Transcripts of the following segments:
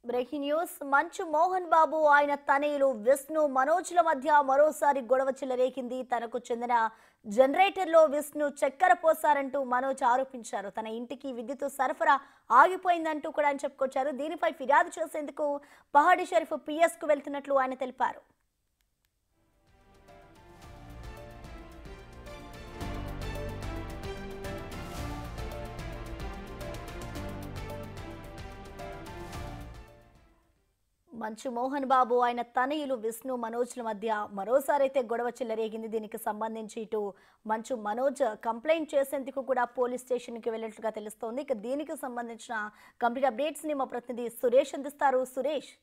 Breaking news. మంచు మోహన్ బాబు ఆయన తనయులు విష్ణు మనోజ్ల మధ్య మరోసారి గొడవ చెలరేగింది. తనకు చెందిన జనరేటర్లో విష్ణు చక్కెర పోసారంటూ మనోజ్ ఆరోపించారు. తన ఇంటికి విద్యుత్ సరఫరా ఆగిపోయిందంటూ కూడా ఆయన చెప్పుకొచ్చారు. దీనిపై ఫిర్యాదు చేసేందుకు పహాడి షరీఫ్ పిఎస్ కు వెళ్తున్నట్లు ఆయన తెలిపారు. మంచు మోహన్ బాబు ఆయన తనయులు విష్ణు మనోజ్ల మధ్య మరోసారి అయితే గొడవ చెలరేగింది. దీనికి సంబంధించి ఇటు మంచు మనోజ్ కంప్లైంట్ చేసేందుకు కూడా పోలీస్ స్టేషన్కి వెళ్ళినట్లుగా తెలుస్తోంది. ఇక దీనికి సంబంధించిన కంప్లీట్ అప్డేట్స్ ని మా ప్రతినిధి సురేష్ అందిస్తారు. సురేష్,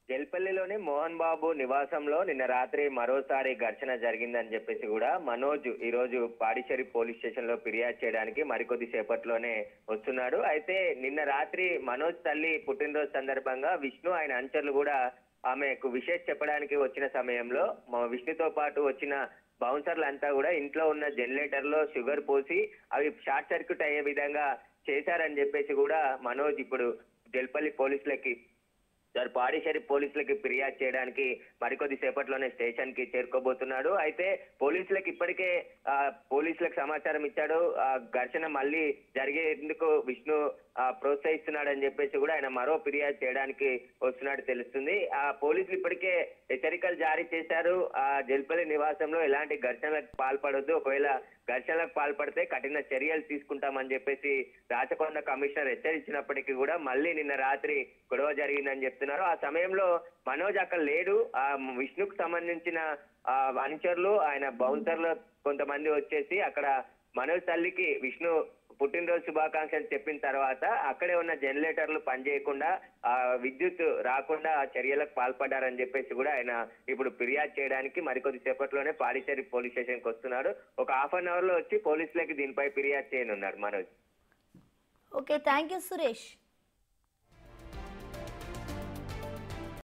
జల్పల్లిలోని మోహన్ బాబు నివాసంలో నిన్న రాత్రి మరోసారి ఘర్షణ జరిగిందని చెప్పేసి కూడా మనోజ్ ఈ రోజు పాడిచేరి పోలీస్ స్టేషన్ లో ఫిర్యాదు చేయడానికి మరికొద్ది సేపట్లోనే వస్తున్నాడు. అయితే నిన్న రాత్రి మనోజ్ తల్లి పుట్టినరోజు సందర్భంగా విష్ణు ఆయన అనుచరులు కూడా ఆమెకు విషయం చెప్పడానికి వచ్చిన సమయంలో విష్ణుతో పాటు వచ్చిన బౌన్సర్లంతా కూడా ఇంట్లో ఉన్న జనరేటర్ లో షుగర్ పోసి అవి షార్ట్ సర్క్యూట్ అయ్యే విధంగా చేశారని చెప్పేసి కూడా మనోజ్ ఇప్పుడు జల్పల్లి పోలీసులకి పాడిచేరి పోలీసులకి ఫిర్యాదు చేయడానికి మరికొద్ది సేపట్లోనే స్టేషన్ కి చేరుకోబోతున్నాడు. అయితే పోలీసులకు ఇప్పటికే పోలీసులకు సమాచారం ఇచ్చాడు. ఘర్షణ మళ్ళీ జరిగేందుకు విష్ణు ప్రోత్సహిస్తున్నాడని చెప్పేసి కూడా ఆయన మరో ఫిర్యాదు చేయడానికి వస్తున్నట్టు తెలుస్తుంది. ఆ పోలీసులు ఇప్పటికే హెచ్చరికలు జారీ చేశారు. ఆ జల్పల్లి నివాసంలో ఎలాంటి ఘర్షణలకు పాల్పడొద్దు, ఒకవేళ ఘర్షణలకు పాల్పడితే కఠిన చర్యలు తీసుకుంటామని చెప్పేసి రాచకొండ కమిషనర్ హెచ్చరించినప్పటికీ కూడా మళ్ళీ నిన్న రాత్రి గొడవ జరిగిందని చెప్తున్నారు. ఆ సమయంలో మనోజ్ అక్కడ లేడు. ఆ విష్ణుకు సంబంధించిన అనుచరులు ఆయన బౌన్సర్లు కొంతమంది వచ్చేసి అక్కడ మనోజ్ తల్లికి విష్ణు పుట్టినరోజు శుభాకాంక్షలు చెప్పిన తర్వాత అక్కడే ఉన్న జనరేటర్లు పనిచేయకుండా విద్యుత్ రాకుండా చర్యలకు పాల్పడ్డారని చెప్పేసి కూడా ఆయన ఇప్పుడు ఫిర్యాదు చేయడానికి మరికొద్ది సేపట్లోనే పాడిచేరి పోలీస్ స్టేషన్ కి వస్తున్నాడు. ఒక హాఫ్ అన్ అవర్ లో వచ్చి పోలీసులకి దీనిపై ఫిర్యాదు చేయనున్నాడు Manoj. Okay, thank you Suresh.